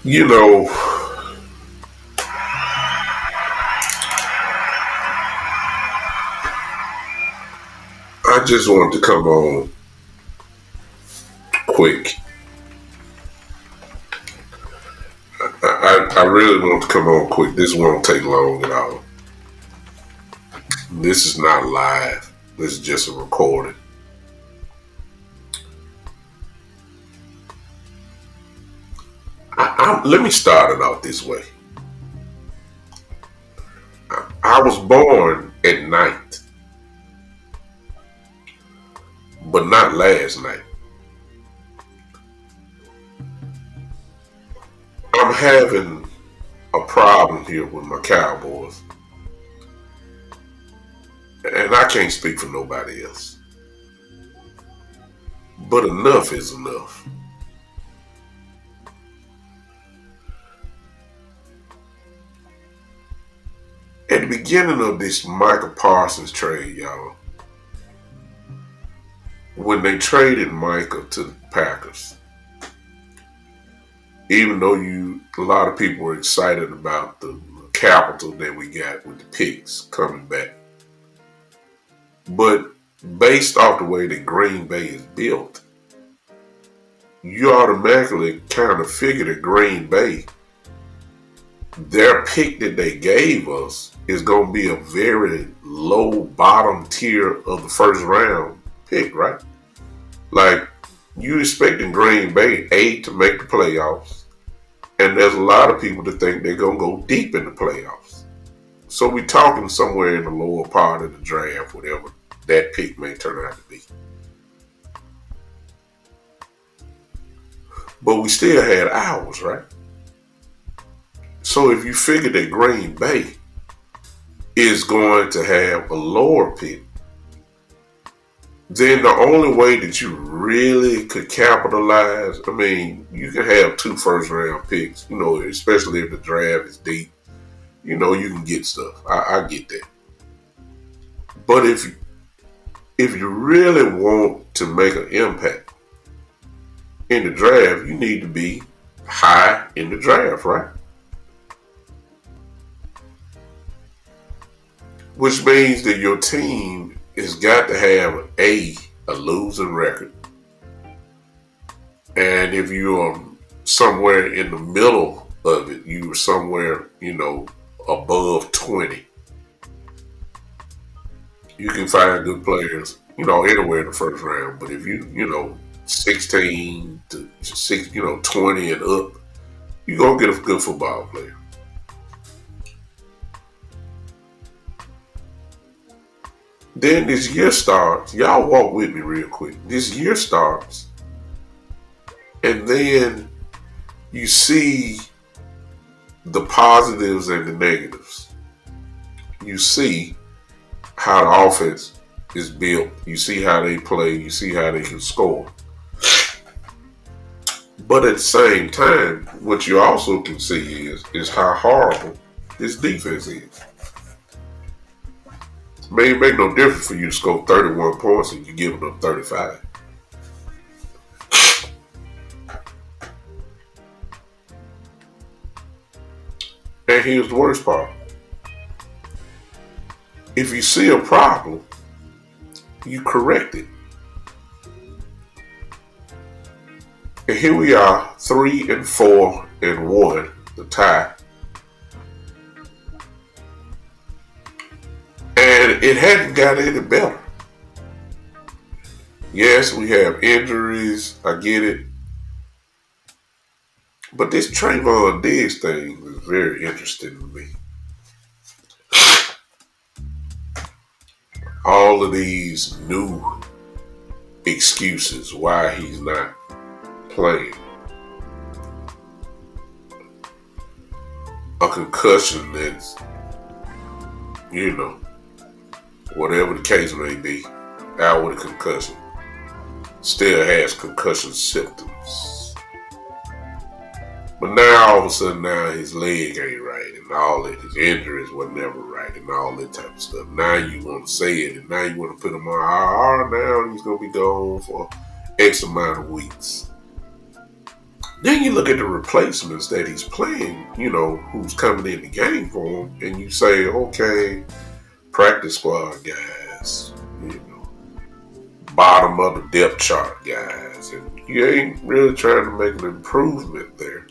You know, I just wanted to come on quick. I really want to come on quick. This won't take long at all. This is not live. This is just a recording. Let me start it out this way. I was born at night, but not last night. I'm having a problem here with my Cowboys, and I can't speak for nobody else. But enough is enough. At the beginning of this Micah Parsons trade, y'all, when they traded Micah to the Packers, even though a lot of people were excited about the capital that we got with the picks coming back, but based off the way that Green Bay is built, you automatically kind of figure that Green Bay, their pick that they gave us is going to be a very low bottom tier of the first round pick, right? Like, you expecting Green Bay, A, to make the playoffs, and there's a lot of people that think they're going to go deep in the playoffs. So we're talking somewhere in the lower part of the draft, whatever that pick may turn out to be. But we still had ours, right? So if you figure that Green Bay is going to have a lower pick, then the only way that you really could capitalize, I mean, you can have 2 first-round picks, especially if the draft is deep. You can get stuff. I get that. But if you really want to make an impact in the draft, you need to be high in the draft, right? Which means that your team has got to have a losing record. And if you're somewhere in the middle of it, you're somewhere, above 20. You can find good players, anywhere in the first round. But if 16 to 20 and up, you're going to get a good football player. Then this year starts. Y'all walk with me real quick. This year starts. And then you see the positives and the negatives. You see how the offense is built. You see how they play. You see how they can score. But at the same time, what you also can see is how horrible this defense is. It may make no difference for you to score 31 points and you give them 35. And here's the worst part. If you see a problem, you correct it. And here we are, 3-4-1, the tie. And it hadn't got any better. Yes, we have injuries. I get it. But this Trayvon Diggs thing is very interesting to me. All of these new excuses why he's not playing. A concussion that's, whatever the case may be, out with a concussion, still has concussion symptoms. But now all of a sudden now his leg ain't right and all that, his injuries were never right and all that type of stuff. Now you want to say it and now you want to put him on IR now and he's going to be gone for X amount of weeks. Then you look at the replacements that he's playing, who's coming in the game for him, and you say, okay, practice squad guys, bottom of the depth chart guys, and you ain't really trying to make an improvement there.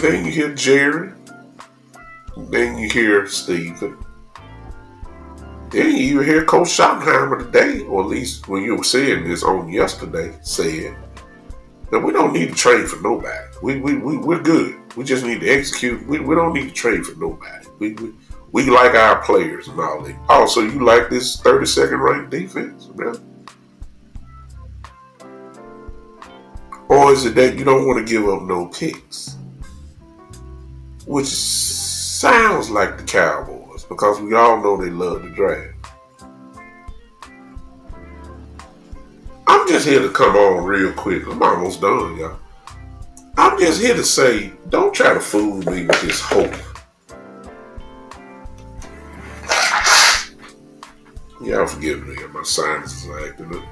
Then you hear Jerry, then you hear Steven, then you even hear Coach Schottenheimer today, or at least when you were saying this on yesterday, said that we don't need to trade for nobody. We're good. We just need to execute. We don't need to trade for nobody. We like our players and all that. Oh, so you like this 32nd ranked defense, man? Or is it that you don't want to give up no picks? Which sounds like the Cowboys, because we all know they love the draft. I'm just here to come on real quick. I'm almost done, y'all. I'm just here to say, don't try to fool me with this hope. Y'all forgive me, my sinuses are acting up.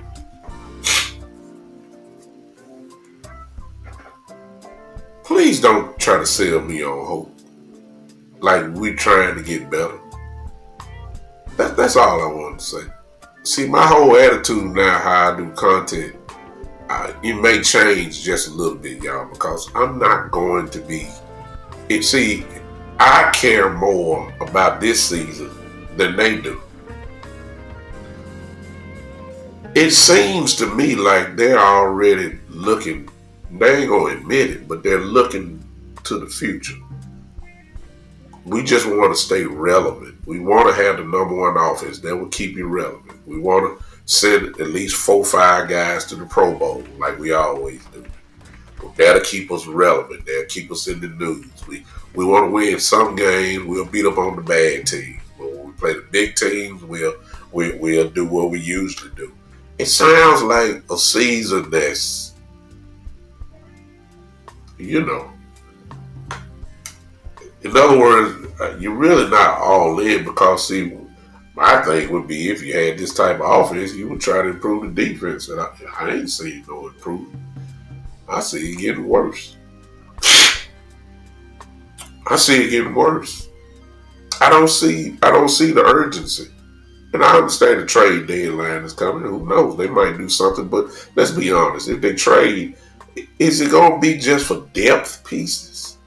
Please don't try to sell me on hope. Like we're trying to get better. That's all I wanted to say. See, my whole attitude now, how I do content, it may change just a little bit, y'all, because I'm not going to be. See, I care more about this season than they do. It seems to me like they're already looking, they ain't going to admit it, but they're looking to the future. We just want to stay relevant. We want to have the number one offense that will keep you relevant. We want to send at least 4 or 5 guys to the Pro Bowl like we always do. That'll keep us relevant. That'll keep us in the news. We want to win some games. We'll beat up on the bad teams. But when we play the big teams. We'll do what we usually do. It sounds like a season that's, you know, in other words, you're really not all in because, see, my thing would be if you had this type of offense, you would try to improve the defense. And I ain't seeing no improvement. I see it getting worse. I see it getting worse. I don't see the urgency. And I understand the trade deadline is coming. Who knows? They might do something, but let's be honest. If they trade, is it going to be just for depth pieces?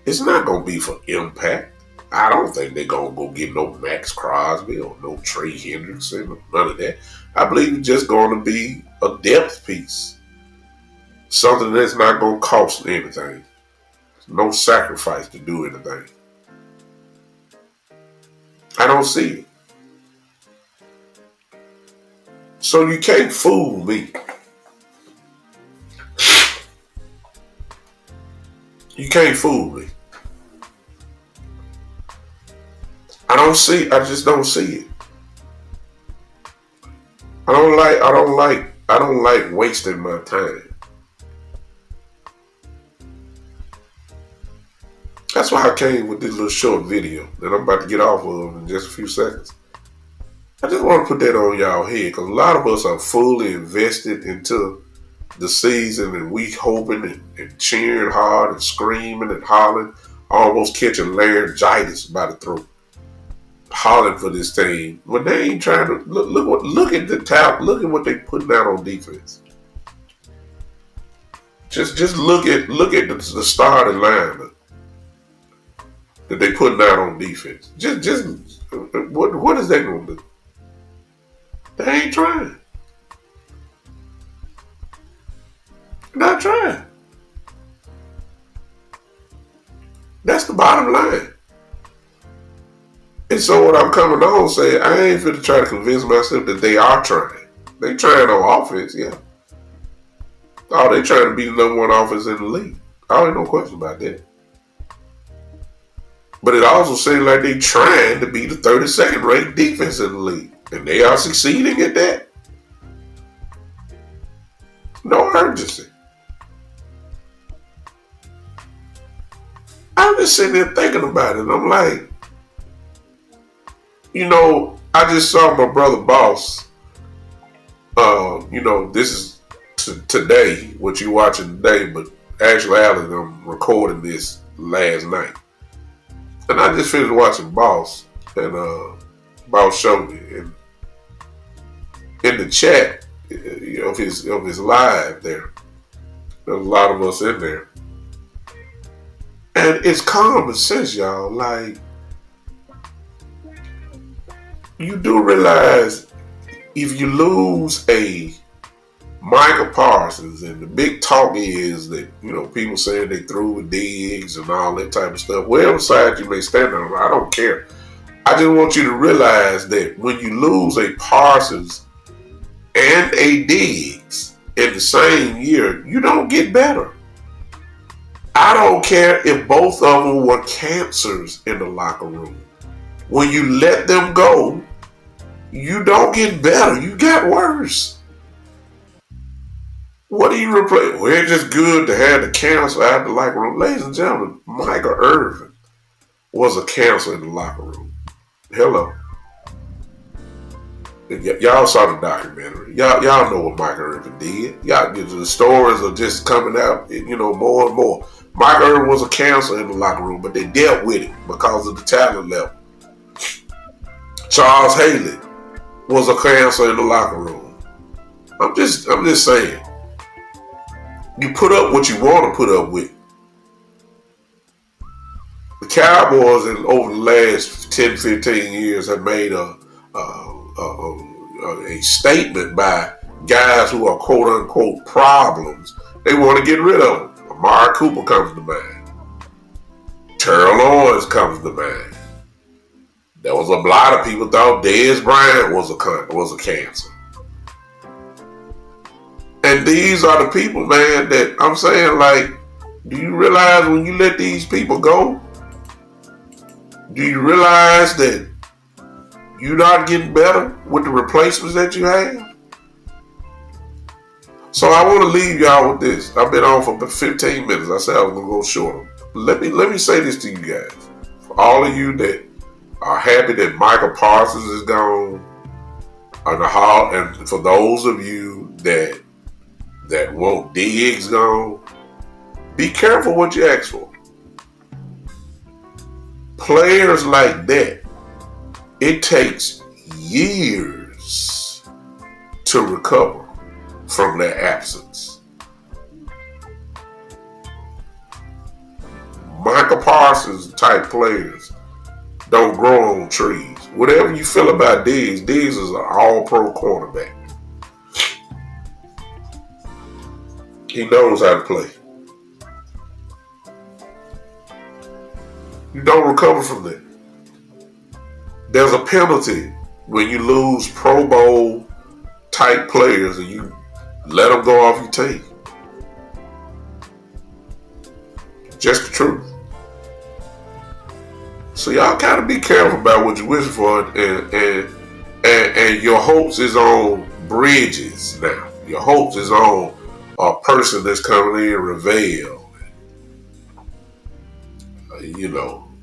It's not going to be for impact. I don't think they're going to go get no Max Crosby or no Trey Hendrickson or none of that. I believe it's just going to be a depth piece. Something that's not going to cost anything. No sacrifice to do anything. I don't see it. So you can't fool me. You can't fool me. I just don't see it. I don't like wasting my time. That's why I came with this little short video that I'm about to get off of in just a few seconds. I just want to put that on y'all head because a lot of us are fully invested into the season and we hoping and cheering hard and screaming and hollering, almost catching laryngitis by the throat, hollering for this team when they ain't trying to look at the talent, look at what they putting out on defense. Just look at the starting lineup that they putting out on defense. Just what is that going to do? They ain't trying. Not trying. That's the bottom line. And so what I'm coming on saying, I ain't finna try to convince myself that they are trying. They trying on offense, yeah. Oh, they trying to be the number one offense in the league. I ain't no question about that. But it also seems like they trying to be the 32nd ranked defense in the league. And they are succeeding at that. No urgency. I'm just sitting there thinking about it. And I'm like, you know, I just saw my brother Boss. This is today, what you watching today, but actually, I'm recording this last night. And I just finished watching Boss, and Boss showed me. And in the chat of his live there, there's a lot of us in there. And it's common sense, y'all. Like, you do realize if you lose a Micah Parsons, and the big talk is that, people saying they threw with Diggs and all that type of stuff. Whatever side you may stand on, I don't care. I just want you to realize that when you lose a Parsons and a Diggs in the same year, you don't get better. I don't care if both of them were cancers in the locker room. When you let them go, you don't get better. You got worse. What do you replace? Well, it's just good to have the cancer out of the locker room. Ladies and gentlemen, Michael Irvin was a cancer in the locker room. Hello. Y'all saw the documentary. Y'all know what Michael Irvin did. Y'all, the stories are just coming out, more and more. Michael Irvin was a cancer in the locker room, but they dealt with it because of the talent level. Charles Haley was a cancer in the locker room. I'm just saying. You put up what you want to put up with. The Cowboys over the last 10, 15 years have made a statement by guys who are quote unquote problems. They want to get rid of them. Amari Cooper comes to mind. Terrell Owens comes to mind. There was a lot of people thought Dez Bryant was a cancer. And these are the people, man, that I'm saying, like, do you realize when you let these people go, do you realize that You're not getting better with the replacements that you have. So I want to leave y'all with this. I've been on for 15 minutes. I said I was gonna go shorter. Let me say this to you guys. For all of you that are happy that Michael Parsons is gone, and for those of you that want Diggs gone, be careful what you ask for. Players like that, it takes years to recover from their absence. Michael Parsons type players don't grow on trees. Whatever you feel about Diggs is an all-pro cornerback. He knows how to play. You don't recover from that. There's a penalty when you lose Pro Bowl type players and you let them go off your team. Just the truth. So y'all kind of be careful about what you're wishing for, and your hopes is on Bridges now. Your hopes is on a person that's coming in, Ravel.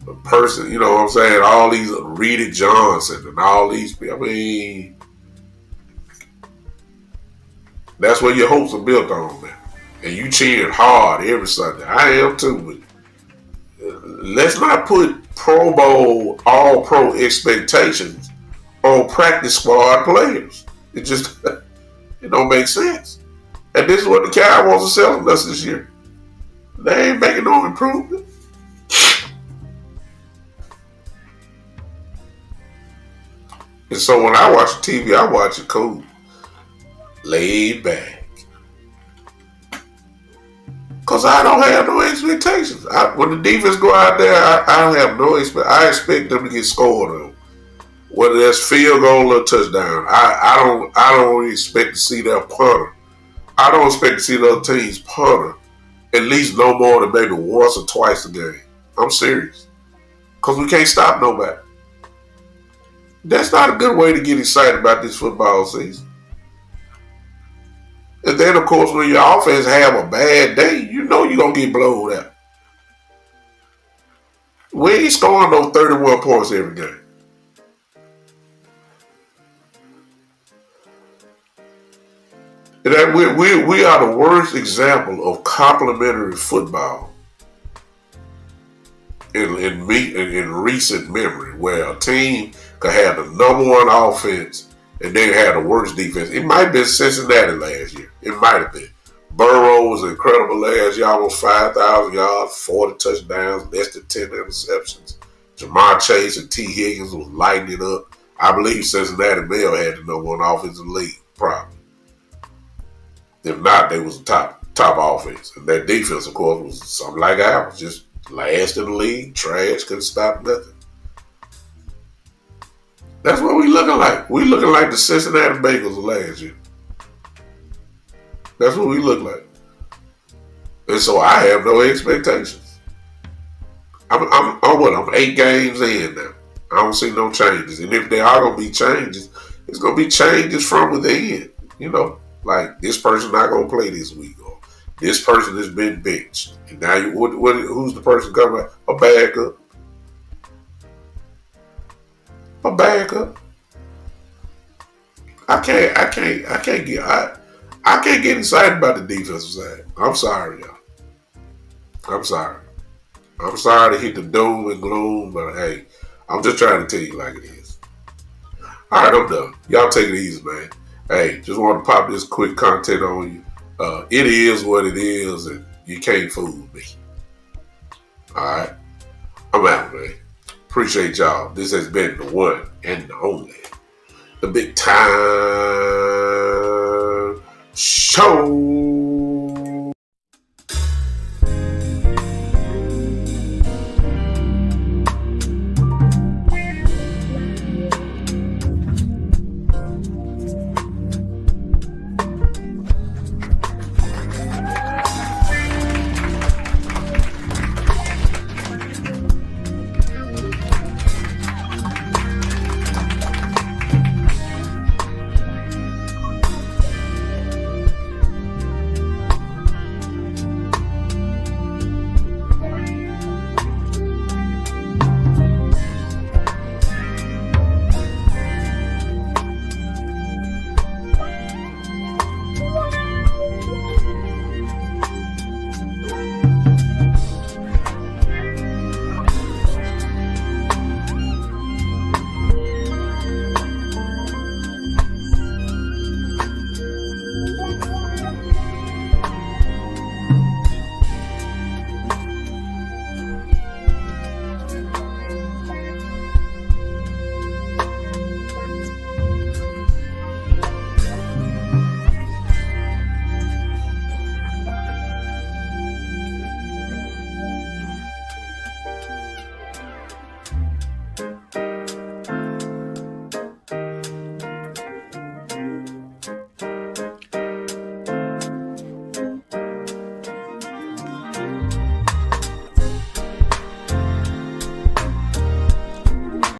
A person, you know what I'm saying? All these Rita Johnson and all these people. I mean, that's what your hopes are built on, man. And you cheering hard every Sunday. I am too, but let's not put Pro Bowl, all pro expectations on practice squad players. It just, it don't make sense. And this is what the Cowboys are selling us this year. They ain't making no improvement. And so when I watch TV, I watch it cool. Laid back. Because I don't have no expectations. When the defense go out there, I have no expectations. I expect them to get scored on. Whether that's field goal or touchdown. I don't expect to see their punter. I don't expect to see the other team's punter at least no more than maybe once or twice a game. I'm serious. Because we can't stop nobody. That's not a good way to get excited about this football season. And then, of course, when your offense have a bad day, you know you're going to get blown out. We ain't scoring no 31 points every game. And we are the worst example of complementary football in recent memory, where a team could have the number one offense and then have the worst defense. It might have been Cincinnati last year. It might have been. Burrow was incredible last year, almost 5,000 yards, 40 touchdowns, less than 10 interceptions. Jamar Chase and T. Higgins was lighting it up. I believe Cincinnati may have had the number one offense in the league, probably. If not, they was the top offense. And that defense, of course, was something like ours. Just last in the league, trash, couldn't stop nothing. That's what we looking like. We looking like the Cincinnati Bengals of last year. That's what we look like. And so I have no expectations. I'm 8 games in now. I don't see no changes. And if there are going to be changes, it's going to be changes from within. You know, like this person not going to play this week, or this person has been benched. And now who's the person coming? A backup. A backup. I can't get excited about the defensive side. I'm sorry, y'all. I'm sorry. I'm sorry to hit the doom and gloom, but hey, I'm just trying to tell you like it is. All right, I'm done. Y'all take it easy, man. Hey, just want to pop this quick content on you. It is what it is, and you can't fool me. All right, I'm out, man. Appreciate y'all. This has been the one and the only, the Big Time Show.